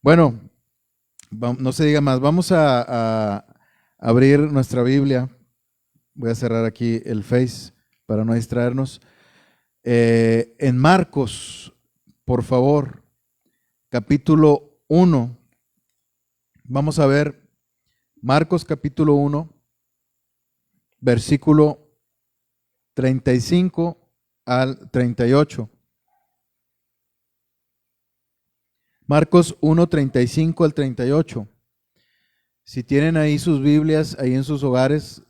Bueno, no se diga más. Vamos a abrir nuestra Biblia. Voy a cerrar aquí el Face para no distraernos. En Marcos, por favor, capítulo 1. Vamos a ver Marcos capítulo 1, versículo 35 al 38. Marcos 1, 35 al 38. Si tienen ahí sus Biblias, ahí en sus hogares,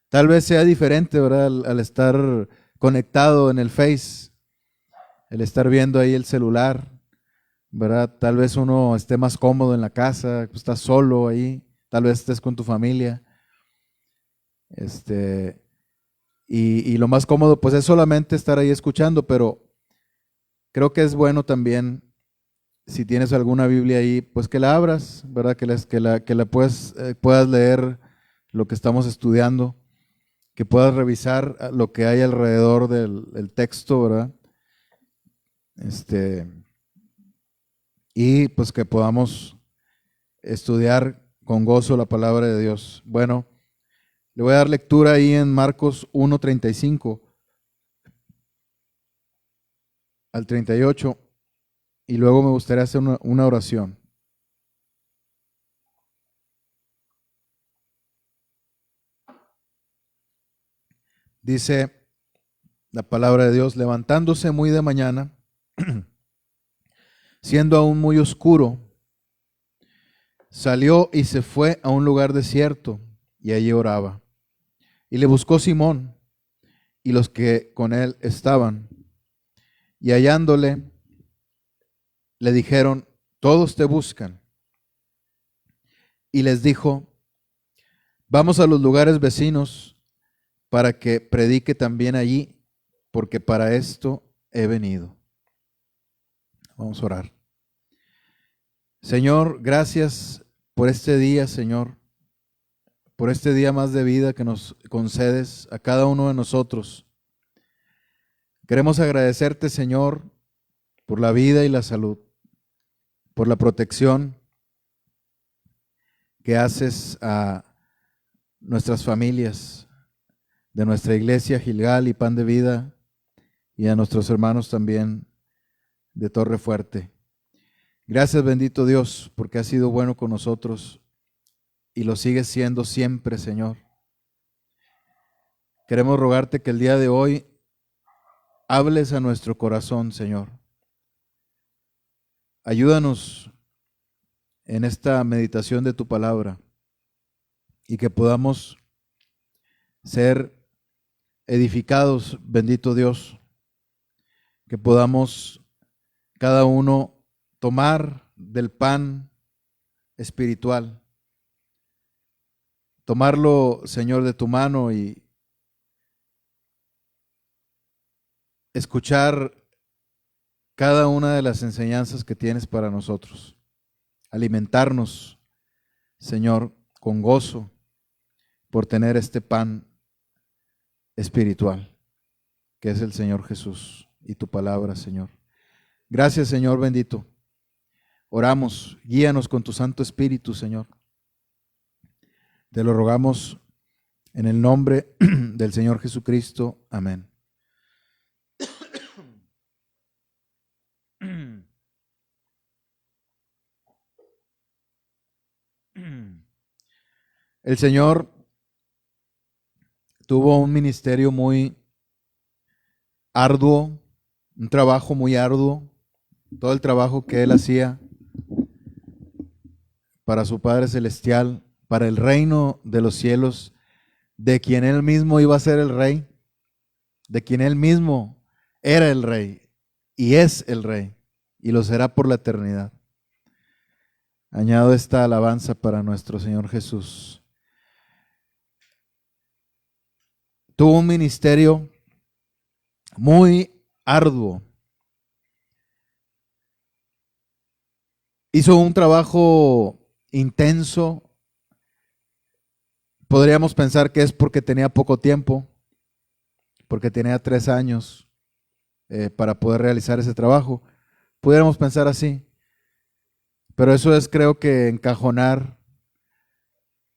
tal vez sea diferente, ¿verdad? Al estar conectado en el Face, el estar viendo ahí el celular, ¿verdad? Tal vez uno esté más cómodo en la casa, estás solo ahí, tal vez estés con tu familia. Y lo más cómodo pues es solamente estar ahí escuchando, pero creo que es bueno también, si tienes alguna Biblia ahí, pues que la abras, ¿verdad? Que la puedas leer lo que estamos estudiando, que puedas revisar lo que hay alrededor del texto, ¿verdad? Y pues que podamos estudiar con gozo la palabra de Dios. Bueno, le voy a dar lectura ahí en Marcos 1:35 al 38 y luego me gustaría hacer una oración. Dice la palabra de Dios: levantándose muy de mañana, siendo aún muy oscuro, salió y se fue a un lugar desierto y allí oraba. Y le buscó Simón y los que con él estaban. Y hallándole, le dijeron: todos te buscan. Y les dijo: vamos a los lugares vecinos para que predique también allí, porque para esto he venido. Vamos a orar. Señor, gracias por este día, Señor, por este día más de vida que nos concedes a cada uno de nosotros. Queremos agradecerte, Señor, por la vida y la salud, por la protección que haces a nuestras familias, de nuestra iglesia Gilgal y Pan de Vida, y a nuestros hermanos también de Torre Fuerte. Gracias, bendito Dios, porque has sido bueno con nosotros y lo sigues siendo siempre, Señor. Queremos rogarte que el día de hoy hables a nuestro corazón, Señor. Ayúdanos en esta meditación de tu palabra y que podamos ser edificados, bendito Dios, que podamos cada uno tomar del pan espiritual, tomarlo, Señor, de tu mano y escuchar cada una de las enseñanzas que tienes para nosotros. Alimentarnos, Señor, con gozo por tener este pan espiritual, que es el Señor Jesús y tu palabra, Señor. Gracias, Señor bendito. Oramos, guíanos con tu Santo Espíritu, Señor. Te lo rogamos en el nombre del Señor Jesucristo. Amén. El Señor tuvo un ministerio muy arduo, un trabajo muy arduo, todo el trabajo que Él hacía para su Padre Celestial, para el reino de los cielos, de quien Él mismo iba a ser el Rey, de quien Él mismo era el Rey y es el Rey y lo será por la eternidad. Añado esta alabanza para nuestro Señor Jesús. Tuvo un ministerio muy arduo. Hizo un trabajo intenso. Podríamos pensar que es porque tenía poco tiempo, porque tenía 3 años para poder realizar ese trabajo. Pudiéramos pensar así. Pero eso es, creo que, encajonar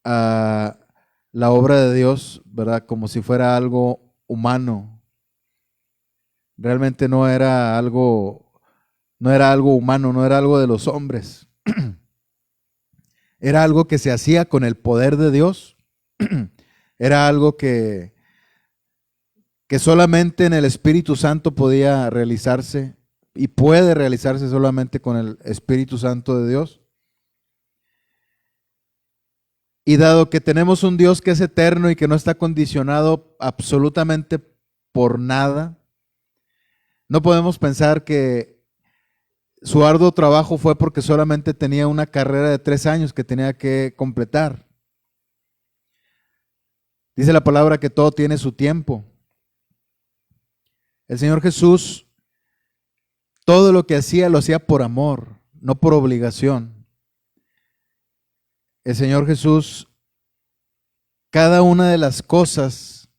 a la obra de Dios, ¿verdad? Como si fuera algo humano. Realmente no era algo humano, no era algo de los hombres. Era algo que se hacía con el poder de Dios. Era algo que solamente en el Espíritu Santo podía realizarse y puede realizarse solamente con el Espíritu Santo de Dios. Y dado que tenemos un Dios que es eterno y que no está condicionado absolutamente por nada, no podemos pensar que su arduo trabajo fue porque solamente tenía una carrera de 3 años que tenía que completar. Dice la palabra que todo tiene su tiempo. El Señor Jesús, todo lo que hacía lo hacía por amor, no por obligación. El Señor Jesús, cada una de las cosas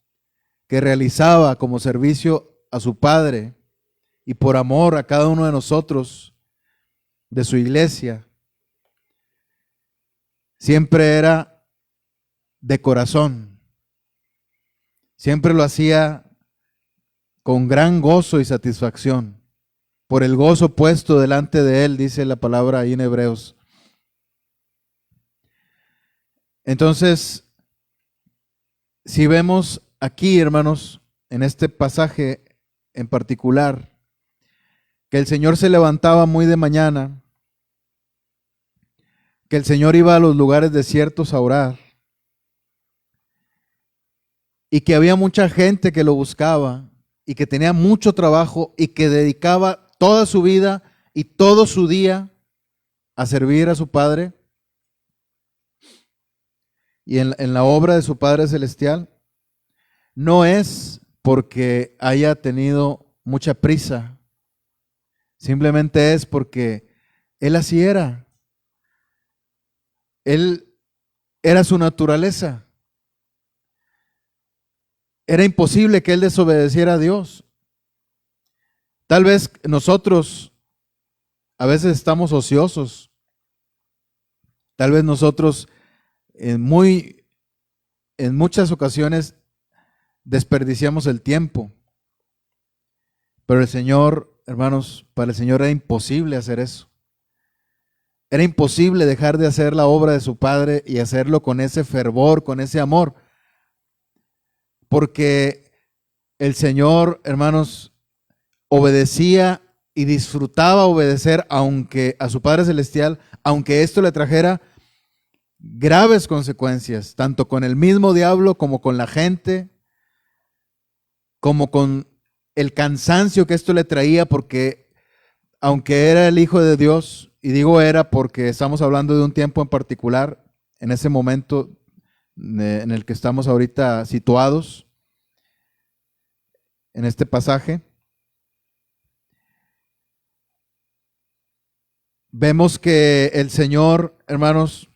que realizaba como servicio a su Padre y por amor a cada uno de nosotros, de su iglesia, siempre era de corazón. Siempre lo hacía con gran gozo y satisfacción, por el gozo puesto delante de él, dice la palabra ahí en Hebreos. Entonces, si vemos aquí, hermanos, en este pasaje en particular, que el Señor se levantaba muy de mañana, que el Señor iba a los lugares desiertos a orar, y que había mucha gente que lo buscaba, y que tenía mucho trabajo, y que dedicaba toda su vida y todo su día a servir a su Padre, y en la obra de su Padre Celestial, no es porque haya tenido mucha prisa, simplemente es porque Él así era. Él era su naturaleza. Era imposible que Él desobedeciera a Dios. Tal vez nosotros a veces estamos ociosos. Tal vez nosotros en muchas ocasiones desperdiciamos el tiempo. Pero el Señor, hermanos, para el Señor era imposible hacer eso. Era imposible dejar de hacer la obra de su Padre y hacerlo con ese fervor, con ese amor. Porque el Señor, hermanos, obedecía y disfrutaba obedecer aunque a su Padre Celestial, aunque esto le trajera graves consecuencias, tanto con el mismo diablo como con la gente, como con el cansancio que esto le traía, porque aunque era el Hijo de Dios, y digo era porque estamos hablando de un tiempo en particular, en ese momento en el que estamos ahorita situados, en este pasaje, vemos que el Señor, hermanos,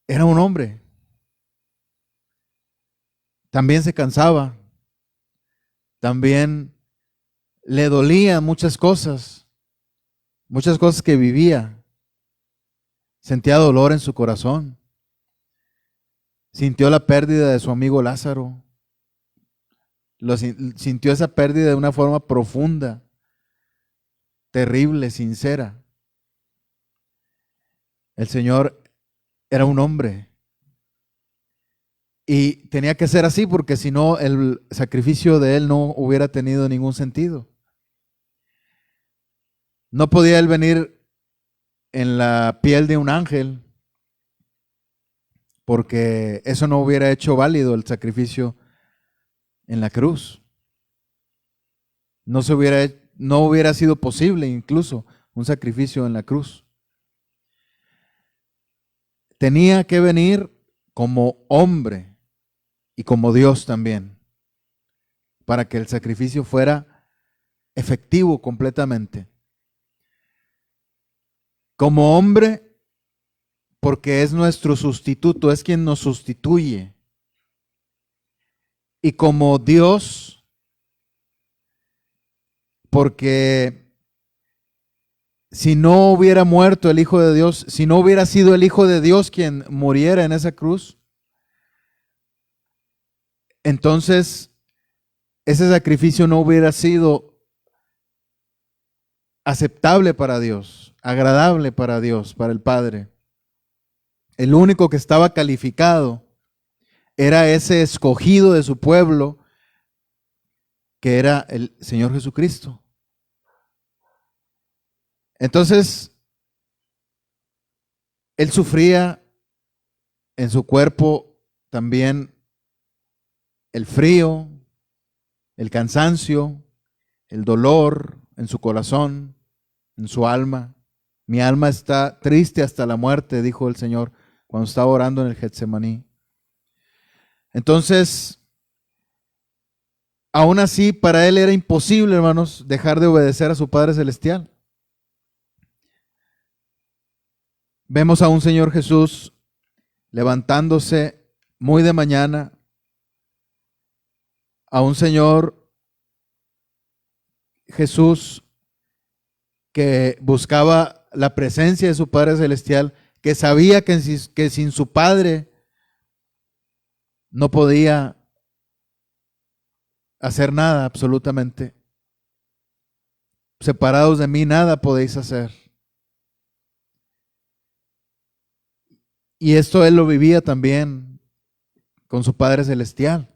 era un hombre. También se cansaba, también le dolían muchas cosas que vivía. Sentía dolor en su corazón. Sintió la pérdida de su amigo Lázaro. Sintió esa pérdida de una forma profunda, terrible, sincera. El Señor era un hombre. Y tenía que ser así porque si no, el sacrificio de él no hubiera tenido ningún sentido. No podía él venir en la piel de un ángel porque eso no hubiera hecho válido el sacrificio en la cruz. No hubiera sido posible incluso un sacrificio en la cruz. Tenía que venir como hombre y como Dios también, para que el sacrificio fuera efectivo completamente. Como hombre, porque es nuestro sustituto, es quien nos sustituye. Y como Dios, porque si no hubiera muerto el Hijo de Dios, si no hubiera sido el Hijo de Dios quien muriera en esa cruz, entonces ese sacrificio no hubiera sido aceptable para Dios, agradable para Dios, para el Padre. El único que estaba calificado era ese escogido de su pueblo, que era el Señor Jesucristo. Entonces, Él sufría en su cuerpo también el frío, el cansancio, el dolor en su corazón, en su alma. Mi alma está triste hasta la muerte, dijo el Señor cuando estaba orando en el Getsemaní. Entonces, aún así, para Él era imposible, hermanos, dejar de obedecer a su Padre Celestial. Vemos a un Señor Jesús levantándose muy de mañana, a un Señor Jesús que buscaba la presencia de su Padre Celestial, que sabía que sin su Padre no podía hacer nada absolutamente. Separados de mí nada podéis hacer. Y esto Él lo vivía también con su Padre Celestial.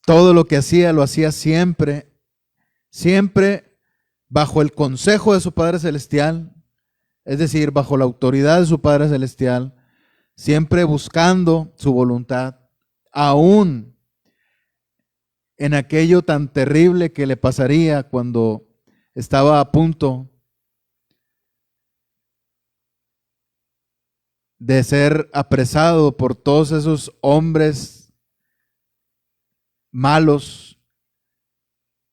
Todo lo que hacía, lo hacía siempre, siempre bajo el consejo de su Padre Celestial, es decir, bajo la autoridad de su Padre Celestial, siempre buscando su voluntad, aún en aquello tan terrible que le pasaría cuando estaba a punto de ser apresado por todos esos hombres malos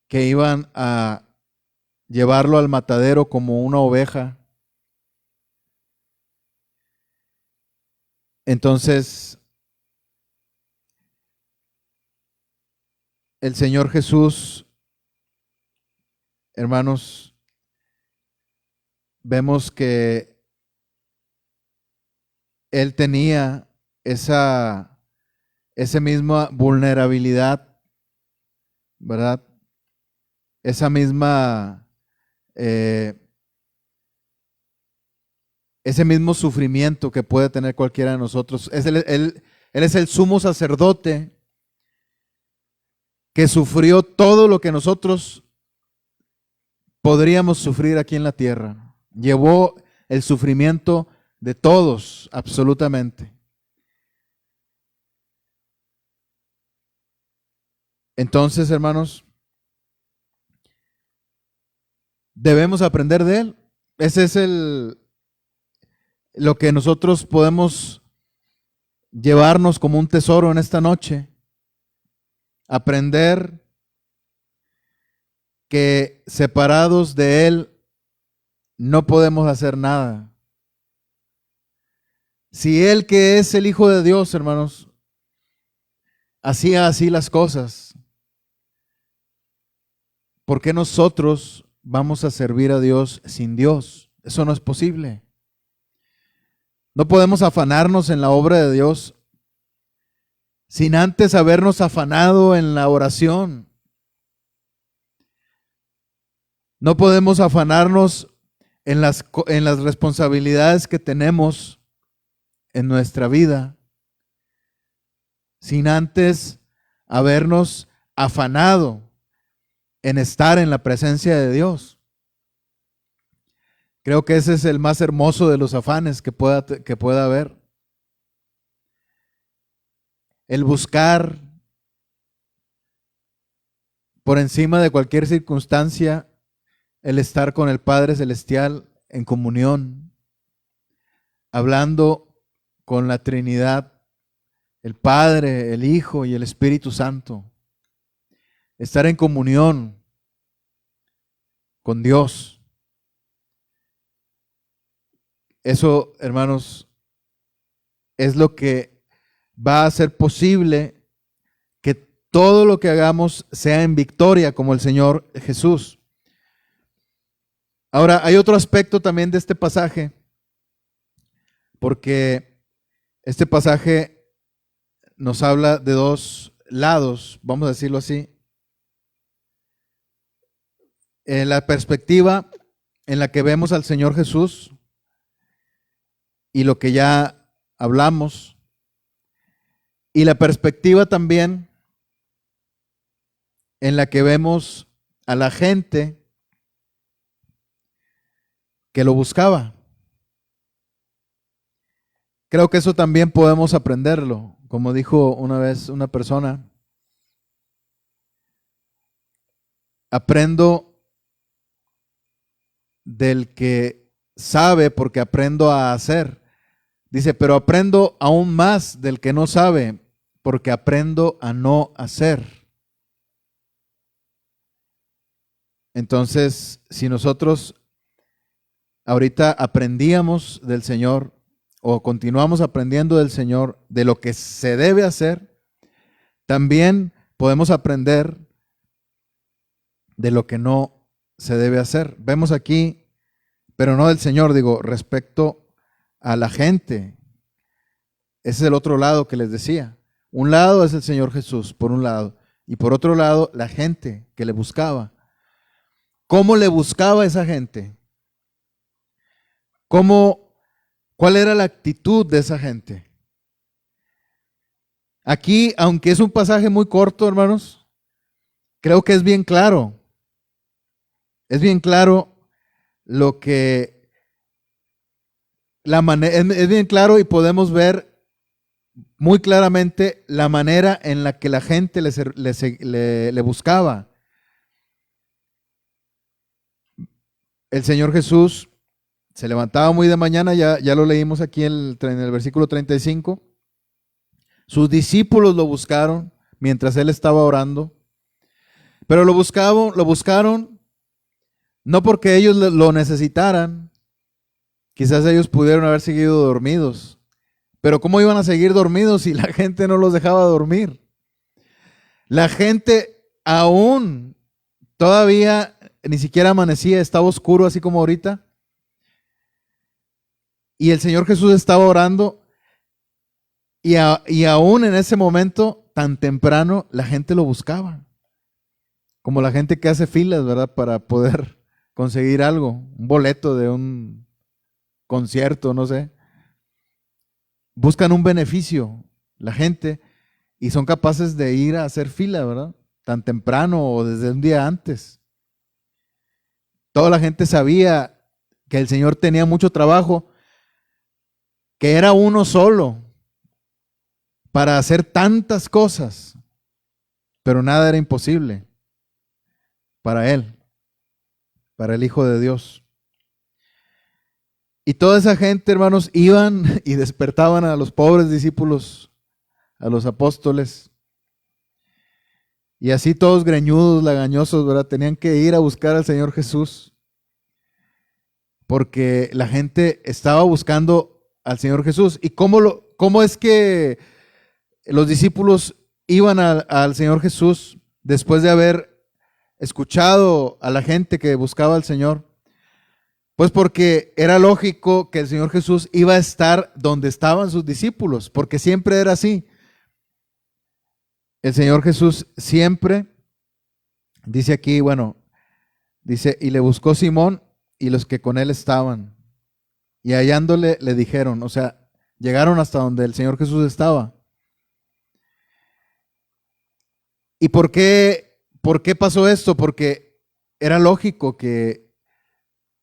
que iban a llevarlo al matadero como una oveja. Entonces, el Señor Jesús, hermanos, vemos que Él tenía esa misma vulnerabilidad, ¿verdad? Esa misma, ese mismo sufrimiento que puede tener cualquiera de nosotros. Él es el sumo sacerdote que sufrió todo lo que nosotros podríamos sufrir aquí en la tierra. Llevó el sufrimiento de todos, absolutamente. Entonces, hermanos, debemos aprender de Él. Ese es lo que nosotros podemos llevarnos como un tesoro en esta noche. Aprender que separados de Él no podemos hacer nada. Si Él, que es el Hijo de Dios, hermanos, hacía así las cosas, ¿por qué nosotros vamos a servir a Dios sin Dios? Eso no es posible. No podemos afanarnos en la obra de Dios sin antes habernos afanado en la oración. No podemos afanarnos en las responsabilidades que tenemos en nuestra vida sin antes habernos afanado en estar en la presencia de Dios. Creo que ese es el más hermoso de los afanes que pueda haber. El buscar por encima de cualquier circunstancia el estar con el Padre Celestial en comunión, hablando con la Trinidad, el Padre, el Hijo y el Espíritu Santo. Estar en comunión con Dios. Eso, hermanos, es lo que va a hacer posible que todo lo que hagamos sea en victoria como el Señor Jesús. Ahora, hay otro aspecto también de este pasaje, porque este pasaje nos habla de dos lados, vamos a decirlo así. En la perspectiva en la que vemos al Señor Jesús y lo que ya hablamos, y la perspectiva también en la que vemos a la gente que lo buscaba. Creo que eso también podemos aprenderlo. Como dijo una vez una persona, aprendo del que sabe porque aprendo a hacer. Dice, pero aprendo aún más del que no sabe porque aprendo a no hacer. Entonces, si nosotros ahorita aprendíamos del Señor o continuamos aprendiendo del Señor de lo que se debe hacer, también podemos aprender de lo que no se debe hacer. Vemos aquí, pero no del Señor, digo, respecto a la gente. Ese es el otro lado que les decía. Un lado es el Señor Jesús, por un lado, y por otro lado, la gente que le buscaba. ¿Cómo le buscaba esa gente? ¿Cuál era la actitud de esa gente? Aquí, aunque es un pasaje muy corto, hermanos, creo que es bien claro. Es bien claro lo que es bien claro y podemos ver muy claramente la manera en la que la gente le buscaba. El Señor Jesús se levantaba muy de mañana, ya lo leímos aquí en el versículo 35. Sus discípulos lo buscaron mientras él estaba orando, pero lo buscaron no porque ellos lo necesitaran, quizás ellos pudieron haber seguido dormidos, pero ¿cómo iban a seguir dormidos si la gente no los dejaba dormir? La gente aún todavía ni siquiera amanecía, estaba oscuro así como ahorita. Y el Señor Jesús estaba orando y aún en ese momento tan temprano la gente lo buscaba. Como la gente que hace filas, ¿verdad? Para poder conseguir algo, un boleto de un concierto, no sé. Buscan un beneficio la gente y son capaces de ir a hacer fila, ¿verdad? Tan temprano o desde un día antes. Toda la gente sabía que el Señor tenía mucho trabajo, que era uno solo para hacer tantas cosas, pero nada era imposible para Él, para el Hijo de Dios. Y toda esa gente, hermanos, iban y despertaban a los pobres discípulos, a los apóstoles, y así todos greñudos, lagañosos, ¿verdad? Tenían que ir a buscar al Señor Jesús, porque la gente estaba buscando al Señor Jesús. ¿Y cómo es que los discípulos iban al Señor Jesús después de haber escuchado a la gente que buscaba al Señor? Pues porque era lógico que el Señor Jesús iba a estar donde estaban sus discípulos, porque siempre era así. El Señor Jesús siempre, dice aquí, bueno, dice, y le buscó Simón y los que con él estaban. Y hallándole le dijeron, o sea, llegaron hasta donde el Señor Jesús estaba. ¿Y por qué pasó esto? Porque era lógico que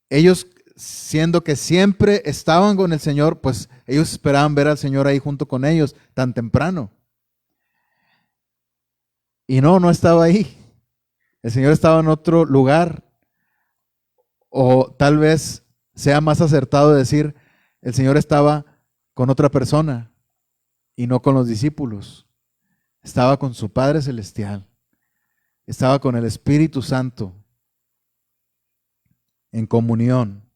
ellos, siendo que siempre estaban con el Señor, pues ellos esperaban ver al Señor ahí junto con ellos tan temprano. Y no estaba ahí. El Señor estaba en otro lugar. O tal vez sea más acertado decir, el Señor estaba con otra persona y no con los discípulos. Estaba con su Padre Celestial. Estaba con el Espíritu Santo en comunión.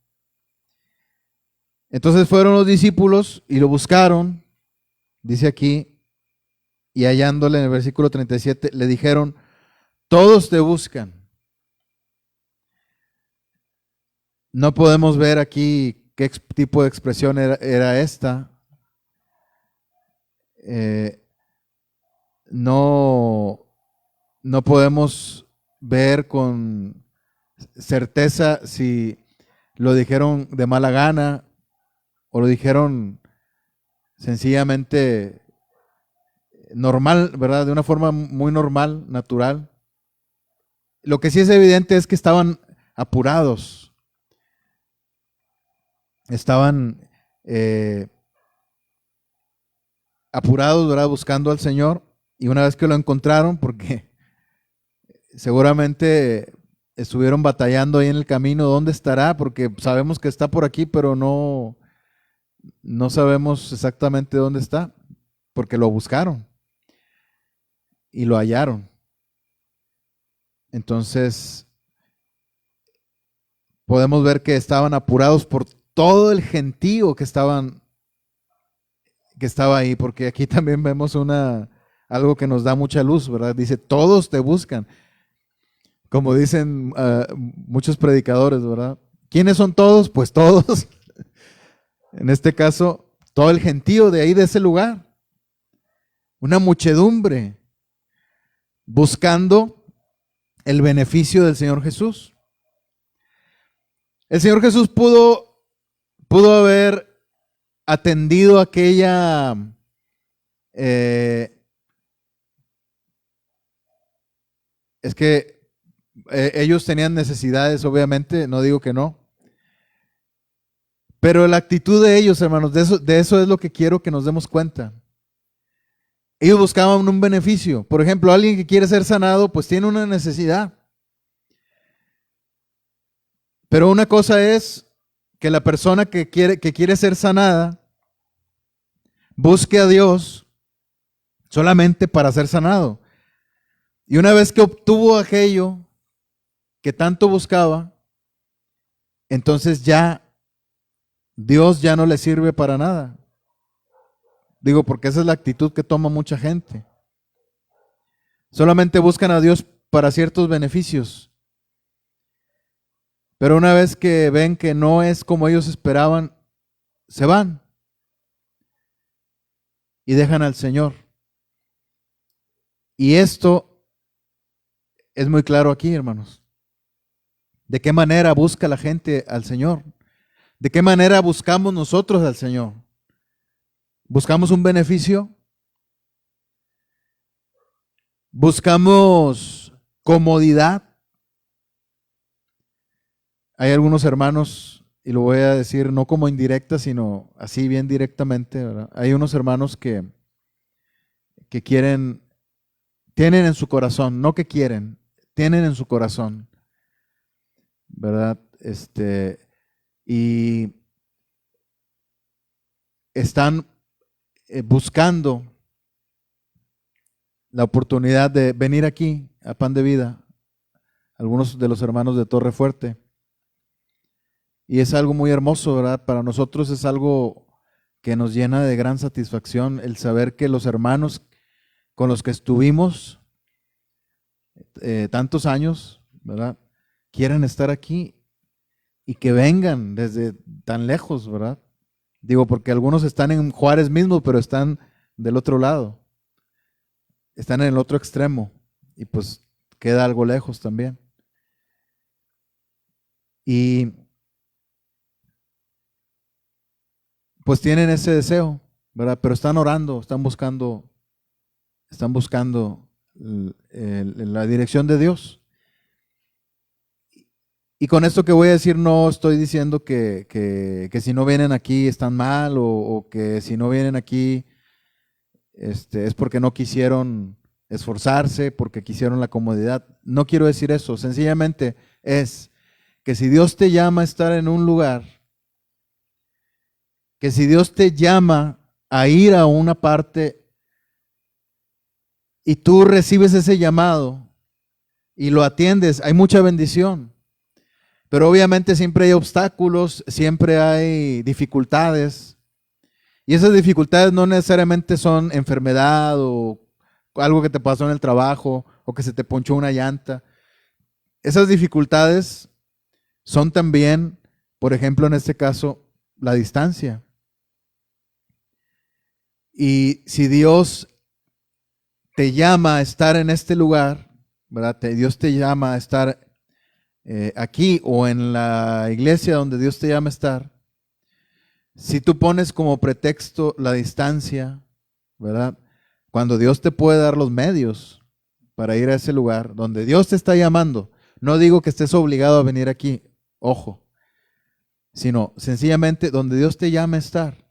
Entonces fueron los discípulos y lo buscaron, dice aquí, y hallándole en el versículo 37, le dijeron, todos te buscan. No podemos ver aquí qué tipo de expresión era esta. No, no podemos ver con certeza si lo dijeron de mala gana o lo dijeron sencillamente normal, ¿verdad? De una forma muy normal, natural. Lo que sí es evidente es que estaban apurados, estaban apurados, ¿verdad? Buscando al Señor, y una vez que lo encontraron, porque seguramente estuvieron batallando ahí en el camino, ¿dónde estará? Porque sabemos que está por aquí, pero no sabemos exactamente dónde está, porque lo buscaron y lo hallaron. Entonces, podemos ver que estaban apurados por todo el gentío que estaba ahí, porque aquí también vemos algo que nos da mucha luz, ¿verdad? Dice, todos te buscan. Como dicen muchos predicadores, ¿verdad? ¿Quiénes son todos? Pues todos. En este caso, todo el gentío de ahí, de ese lugar. Una muchedumbre buscando el beneficio del Señor Jesús. El Señor Jesús pudo haber atendido aquella es que ellos tenían necesidades, obviamente, no digo que no, pero la actitud de ellos, hermanos, de eso es lo que quiero que nos demos cuenta. Ellos buscaban un beneficio. Por ejemplo, alguien que quiere ser sanado, pues tiene una necesidad. Pero una cosa es que la persona que quiere ser sanada busque a Dios solamente para ser sanado. Y una vez que obtuvo aquello que tanto buscaba, entonces ya Dios ya no le sirve para nada. Digo, porque esa es la actitud que toma mucha gente. Solamente buscan a Dios para ciertos beneficios. Pero una vez que ven que no es como ellos esperaban, se van y dejan al Señor. Y esto es muy claro aquí, hermanos. ¿De qué manera busca la gente al Señor? ¿De qué manera buscamos nosotros al Señor? ¿Buscamos un beneficio? ¿Buscamos comodidad? Hay algunos hermanos, y lo voy a decir no como indirecta, sino así bien directamente, ¿verdad? Hay unos hermanos que tienen en su corazón, no que quieren, tienen en su corazón, ¿verdad? Y están buscando la oportunidad de venir aquí a Pan de Vida, algunos de los hermanos de Torre Fuerte. Y es algo muy hermoso, ¿verdad? Para nosotros es algo que nos llena de gran satisfacción el saber que los hermanos con los que estuvimos tantos años, ¿verdad? Quieren estar aquí y que vengan desde tan lejos, ¿verdad? Digo, porque algunos están en Juárez mismo, pero están del otro lado. Están en el otro extremo y pues queda algo lejos también. Y pues tienen ese deseo, ¿verdad? Pero están orando, están buscando la dirección de Dios. Y con esto que voy a decir no estoy diciendo que si no vienen aquí están mal o que si no vienen aquí es porque no quisieron esforzarse, porque quisieron la comodidad. No quiero decir eso, sencillamente es que si Dios te llama a estar en un lugar, que si Dios te llama a ir a una parte y tú recibes ese llamado y lo atiendes, hay mucha bendición. Pero obviamente siempre hay obstáculos, siempre hay dificultades. Y esas dificultades no necesariamente son enfermedad o algo que te pasó en el trabajo o que se te ponchó una llanta. Esas dificultades son también por ejemplo, en este caso, la distancia. Y si Dios te llama a estar en este lugar, ¿verdad? Dios te llama a estar aquí o en la iglesia donde Dios te llama a estar, si tú pones como pretexto la distancia, ¿verdad? Cuando Dios te puede dar los medios para ir a ese lugar donde Dios te está llamando, no digo que estés obligado a venir aquí, ojo, sino sencillamente donde Dios te llama a estar.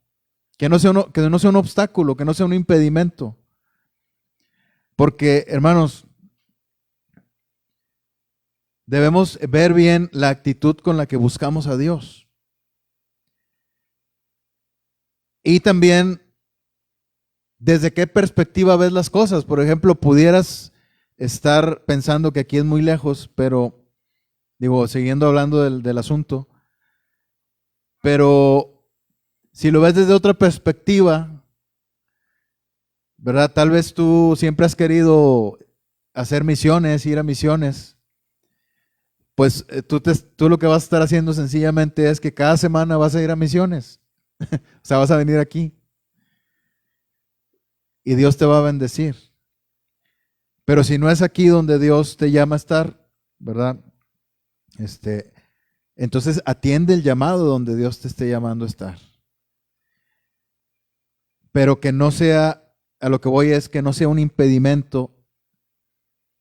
Que no sea un obstáculo, que no sea un impedimento. Porque, hermanos, debemos ver bien la actitud con la que buscamos a Dios. Y también, desde qué perspectiva ves las cosas. Por ejemplo, pudieras estar pensando que aquí es muy lejos, pero, digo, siguiendo hablando del asunto, pero si lo ves desde otra perspectiva, ¿verdad? Tal vez tú siempre has querido hacer misiones, ir a misiones. Pues tú lo que vas a estar haciendo sencillamente es que cada semana vas a ir a misiones. O sea, vas a venir aquí. Y Dios te va a bendecir. Pero si no es aquí donde Dios te llama a estar, ¿verdad? Entonces atiende el llamado donde Dios te esté llamando a estar. Pero que no sea, a lo que voy es que no sea un impedimento,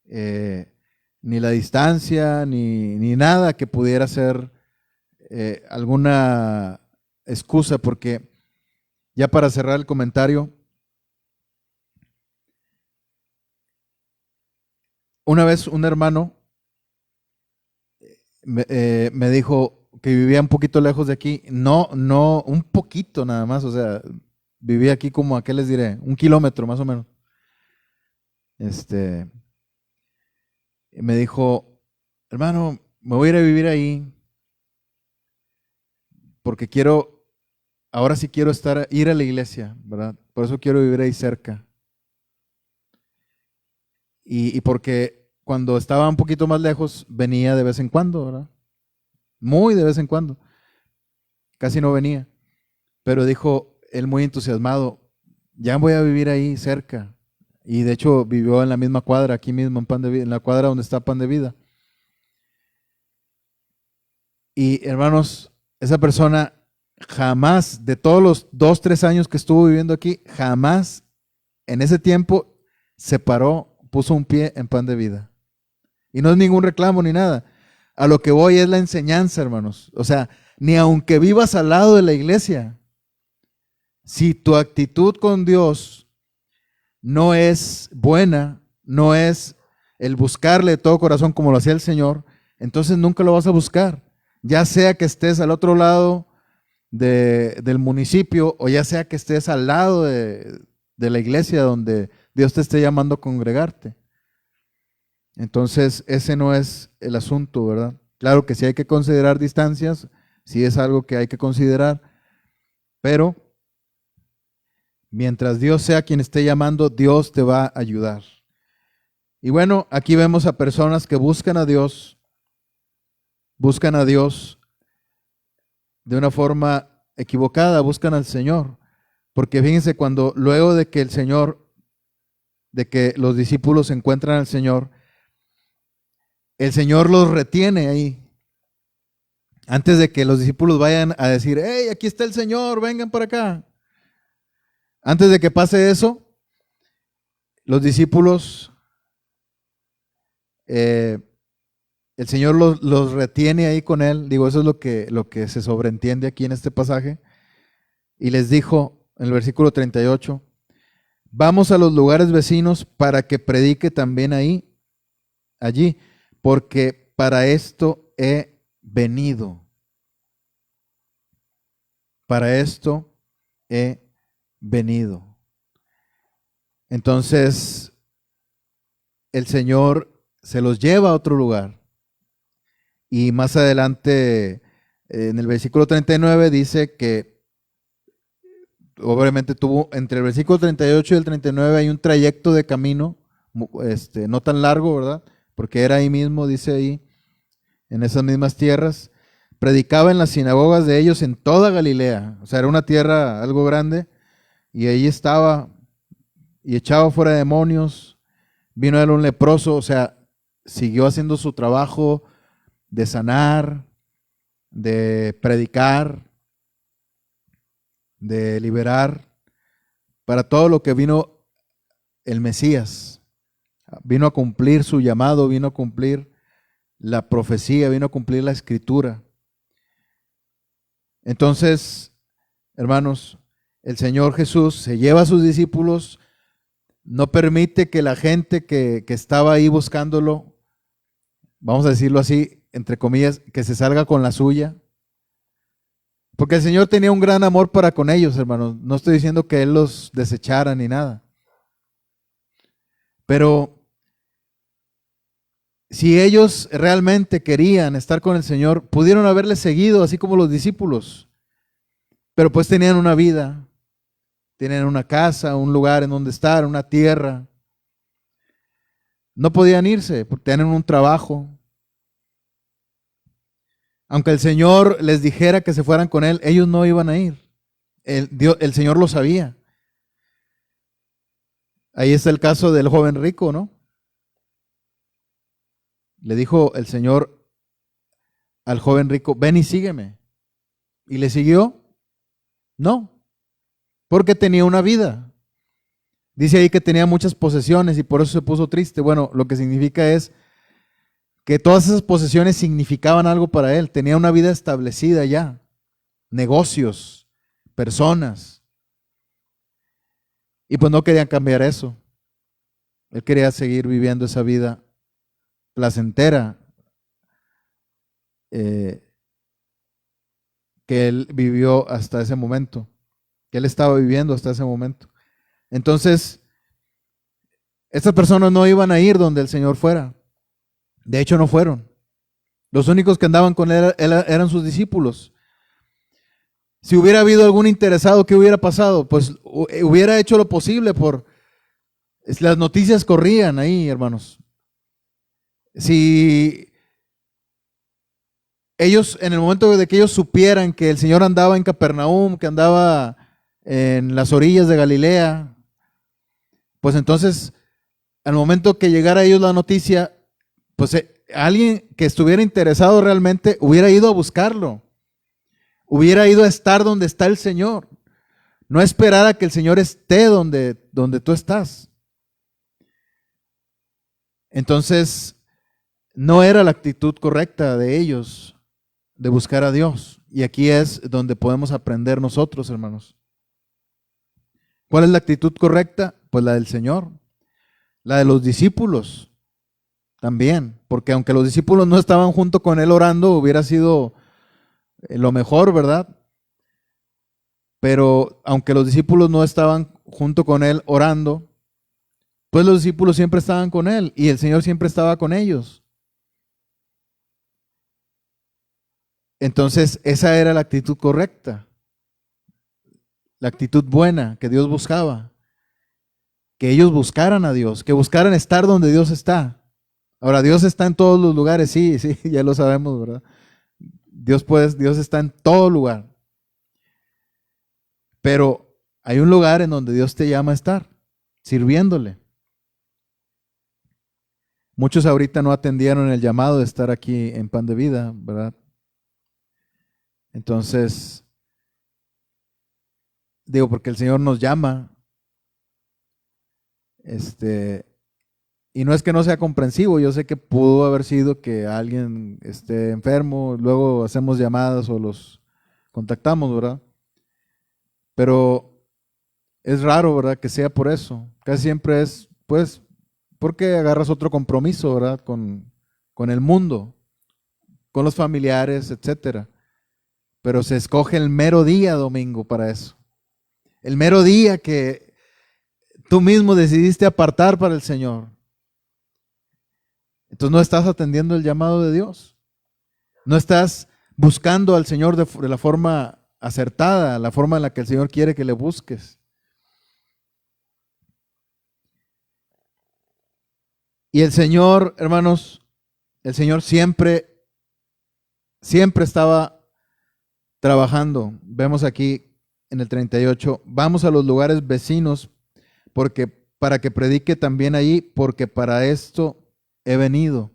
ni la distancia, ni nada que pudiera ser alguna excusa, porque ya para cerrar el comentario, una vez un hermano me dijo que vivía un poquito lejos de aquí, no, un poquito nada más, o sea, vivía aquí como, ¿a qué les diré? 1 kilómetro más o menos. Me dijo, hermano, me voy a ir a vivir ahí porque ahora sí quiero ir a la iglesia, ¿verdad? Por eso quiero vivir ahí cerca. Y porque cuando estaba un poquito más lejos, venía de vez en cuando, ¿verdad? Muy de vez en cuando. Casi no venía. Pero dijo él muy entusiasmado, ya voy a vivir ahí cerca. Y de hecho vivió en la misma cuadra, aquí mismo en Pan de Vida, en la cuadra donde está Pan de Vida. Y hermanos, esa persona jamás, de todos los 2, 3 años que estuvo viviendo aquí, jamás en ese tiempo se paró, puso un pie en Pan de Vida. Y no es ningún reclamo ni nada. A lo que voy es la enseñanza, hermanos. O sea, ni aunque vivas al lado de la iglesia, si tu actitud con Dios no es buena, no es el buscarle de todo corazón como lo hacía el Señor, entonces nunca lo vas a buscar. Ya sea que estés al otro lado del municipio o ya sea que estés al lado de la iglesia donde Dios te esté llamando a congregarte. Entonces, ese no es el asunto, ¿verdad? Claro que sí hay que considerar distancias, sí es algo que hay que considerar, pero mientras Dios sea quien esté llamando, Dios te va a ayudar. Y bueno, aquí vemos a personas que buscan a Dios de una forma equivocada, buscan al Señor. Porque fíjense, luego de que de que los discípulos encuentran al Señor, el Señor los retiene ahí. Antes de que los discípulos vayan a decir, hey, aquí está el Señor, vengan para acá. Antes de que pase eso, los discípulos, el Señor los retiene ahí con él. Digo, eso es lo que se sobreentiende aquí en este pasaje. Y les dijo en el versículo 38, vamos a los lugares vecinos para que predique también allí, porque para esto he venido. Para esto he venido. Entonces, el Señor se los lleva a otro lugar. Y más adelante, en el versículo 39, dice que obviamente tuvo entre el versículo 38 y el 39 hay un trayecto de camino, no tan largo, ¿verdad? Porque era ahí mismo, dice ahí, en esas mismas tierras. predicaba en las sinagogas de ellos en toda Galilea. O sea, era una tierra algo grande, y ahí estaba y echaba fuera demonios. Vino a él un leproso, o sea, siguió haciendo su trabajo de sanar, de predicar, de liberar, para todo lo que vino el Mesías. Vino a cumplir su llamado, vino a cumplir la profecía, vino a cumplir la escritura. Entonces, hermanos, el Señor Jesús se lleva a sus discípulos, no permite que la gente que estaba ahí buscándolo, vamos a decirlo así, entre comillas, que se salga con la suya. Porque el Señor tenía un gran amor para con ellos, hermanos. No estoy diciendo que Él los desechara ni nada. Pero si ellos realmente querían estar con el Señor, pudieron haberle seguido, así como los discípulos. Pero pues tenían una vida, tenían una casa, un lugar en donde estar, una tierra. No podían irse porque tenían un trabajo. Aunque el Señor les dijera que se fueran con Él, ellos no iban a ir. El Señor lo sabía. Ahí está el caso del joven rico, ¿no? Le dijo el Señor al joven rico, ven y sígueme. ¿Y le siguió? No, porque tenía una vida. Dice ahí que tenía muchas posesiones y por eso se puso triste. Bueno, lo que significa es que todas esas posesiones significaban algo para él. Tenía una vida establecida ya, negocios, personas. Y pues no querían cambiar eso. Él quería seguir viviendo esa vida placentera que él vivió hasta ese momento, que él estaba viviendo hasta ese momento. Entonces, estas personas no iban a ir donde el Señor fuera. De hecho, no fueron. Los únicos que andaban con él eran sus discípulos. Si hubiera habido algún interesado, ¿qué hubiera pasado? Pues hubiera hecho lo posible por... Las noticias corrían ahí, hermanos. Si ellos, en el momento de que ellos supieran que el Señor andaba en Capernaum, que andaba en las orillas de Galilea, pues entonces, al momento que llegara a ellos la noticia, pues alguien que estuviera interesado realmente hubiera ido a buscarlo, hubiera ido a estar donde está el Señor, no esperar a que el Señor esté donde tú estás. Entonces, no era la actitud correcta de ellos de buscar a Dios. Y aquí es donde podemos aprender nosotros, hermanos. ¿Cuál es la actitud correcta? Pues la del Señor, la de los discípulos también, porque aunque los discípulos no estaban junto con él orando, hubiera sido lo mejor, ¿verdad? Pero aunque los discípulos no estaban junto con él orando, pues los discípulos siempre estaban con él y el Señor siempre estaba con ellos. Entonces, esa era la actitud correcta, la actitud buena que Dios buscaba, que ellos buscaran a Dios, que buscaran estar donde Dios está. Ahora, Dios está en todos los lugares, sí, sí, ya lo sabemos, ¿verdad? Dios está en todo lugar. Pero hay un lugar en donde Dios te llama a estar, sirviéndole. Muchos ahorita no atendieron el llamado de estar aquí en Pan de Vida, ¿verdad? Entonces, digo, porque el Señor nos llama, y no es que no sea comprensivo, yo sé que pudo haber sido que alguien esté enfermo, luego hacemos llamadas o los contactamos, ¿verdad? Pero es raro, ¿verdad? Que sea por eso. Casi siempre es, pues, porque agarras otro compromiso, ¿verdad? Con el mundo, con los familiares, etcétera. Pero se escoge el mero día domingo para eso. El mero día que tú mismo decidiste apartar para el Señor. Entonces no estás atendiendo el llamado de Dios. No estás buscando al Señor de la forma acertada, la forma en la que el Señor quiere que le busques. Y el Señor, hermanos, el Señor siempre siempre estaba trabajando. Vemos aquí en el 38, vamos a los lugares vecinos para que predique también allí, porque para esto he venido.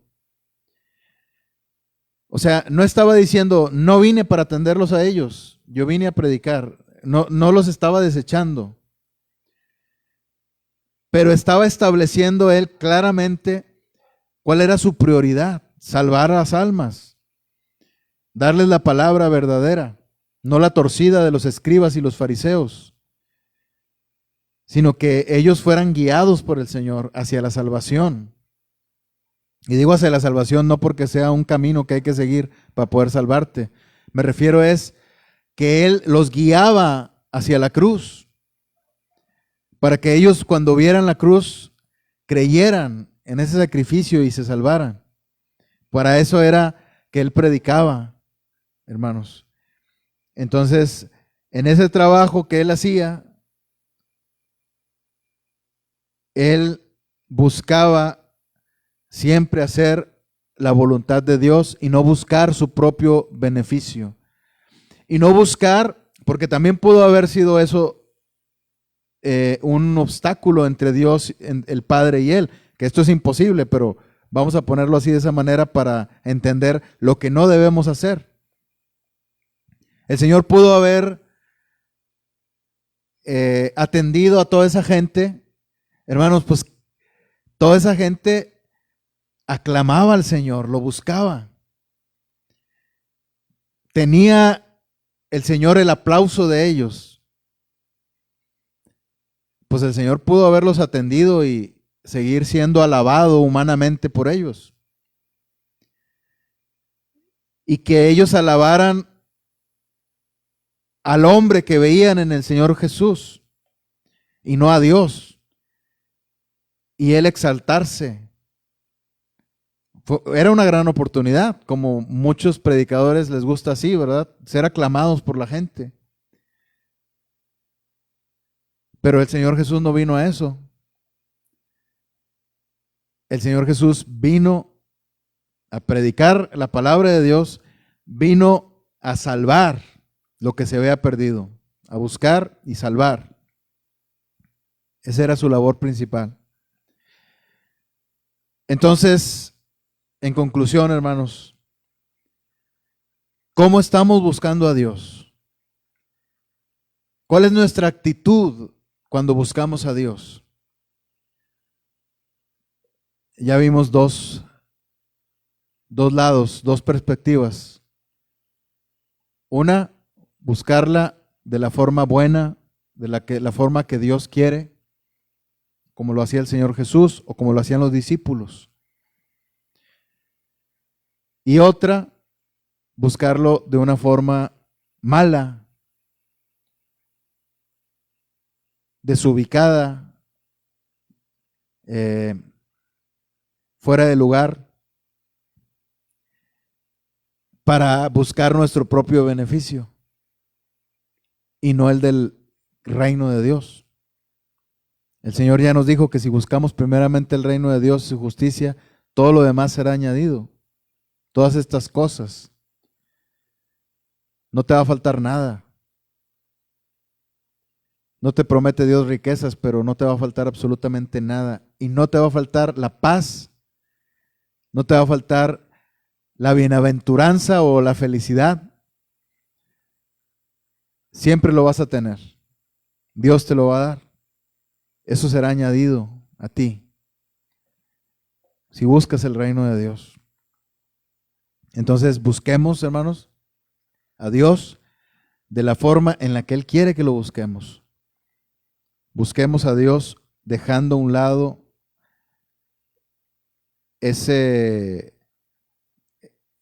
O sea, no estaba diciendo, no vine para atenderlos a ellos, yo vine a predicar. No los estaba desechando. Pero estaba estableciendo él claramente cuál era su prioridad: salvar a las almas, darles la palabra verdadera, no la torcida de los escribas y los fariseos, sino que ellos fueran guiados por el Señor hacia la salvación. Y digo hacia la salvación no porque sea un camino que hay que seguir para poder salvarte. Me refiero es que Él los guiaba hacia la cruz, para que ellos cuando vieran la cruz creyeran en ese sacrificio y se salvaran. Para eso era que Él predicaba, hermanos. Entonces, en ese trabajo que Él hacía, Él buscaba siempre hacer la voluntad de Dios y no buscar su propio beneficio. Y no buscar, porque también pudo haber sido eso un obstáculo entre Dios, el Padre y Él, que esto es imposible, pero vamos a ponerlo así de esa manera para entender lo que no debemos hacer. El Señor pudo haber atendido a toda esa gente, hermanos, pues toda esa gente aclamaba al Señor, lo buscaba. Tenía el Señor el aplauso de ellos. Pues el Señor pudo haberlos atendido y seguir siendo alabado humanamente por ellos. Y que ellos alabaran al hombre que veían en el Señor Jesús y no a Dios. Y Él exaltarse. Era una gran oportunidad, como muchos predicadores les gusta así, ¿verdad? Ser aclamados por la gente. Pero el Señor Jesús no vino a eso. El Señor Jesús vino a predicar la palabra de Dios, vino a salvar lo que se había perdido, a buscar y salvar. Esa era su labor principal. Entonces, en conclusión, hermanos, ¿cómo estamos buscando a Dios? ¿Cuál es nuestra actitud cuando buscamos a Dios? Ya vimos dos lados, dos perspectivas. Una, buscarla de la forma buena, de la forma que Dios quiere, como lo hacía el Señor Jesús o como lo hacían los discípulos. Y otra, buscarlo de una forma mala, desubicada, fuera de lugar, para buscar nuestro propio beneficio y no el del reino de Dios. El Señor ya nos dijo que si buscamos primeramente el reino de Dios y su justicia, todo lo demás será añadido. Todas estas cosas. No te va a faltar nada. No te promete Dios riquezas, pero no te va a faltar absolutamente nada. Y no te va a faltar la paz. No te va a faltar la bienaventuranza o la felicidad. Siempre lo vas a tener. Dios te lo va a dar. Eso será añadido a ti, si buscas el reino de Dios. Entonces busquemos, hermanos, a Dios de la forma en la que Él quiere que lo busquemos. Busquemos a Dios dejando a un lado ese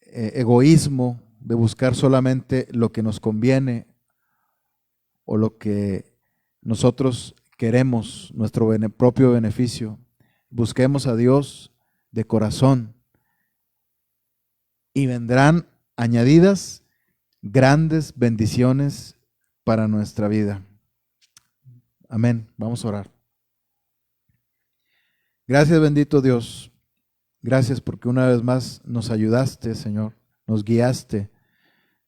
egoísmo de buscar solamente lo que nos conviene o lo que nosotros queremos, nuestro propio beneficio. Busquemos a Dios de corazón y vendrán añadidas grandes bendiciones para nuestra vida. Amén. Vamos a orar. Gracias, bendito Dios. Gracias porque una vez más nos ayudaste, Señor. Nos guiaste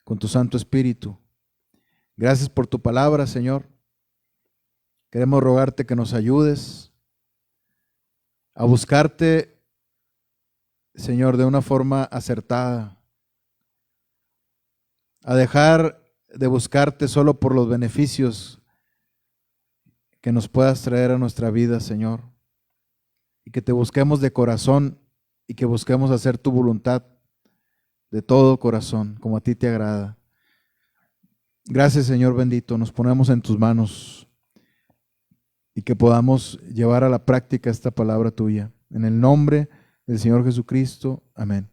con tu Santo Espíritu. Gracias por tu palabra, Señor. Queremos rogarte que nos ayudes a buscarte, Señor, de una forma acertada, a dejar de buscarte solo por los beneficios que nos puedas traer a nuestra vida, Señor, y que te busquemos de corazón y que busquemos hacer tu voluntad de todo corazón, como a ti te agrada. Gracias, Señor bendito, nos ponemos en tus manos y que podamos llevar a la práctica esta palabra tuya. En el nombre del Señor Jesucristo, amén.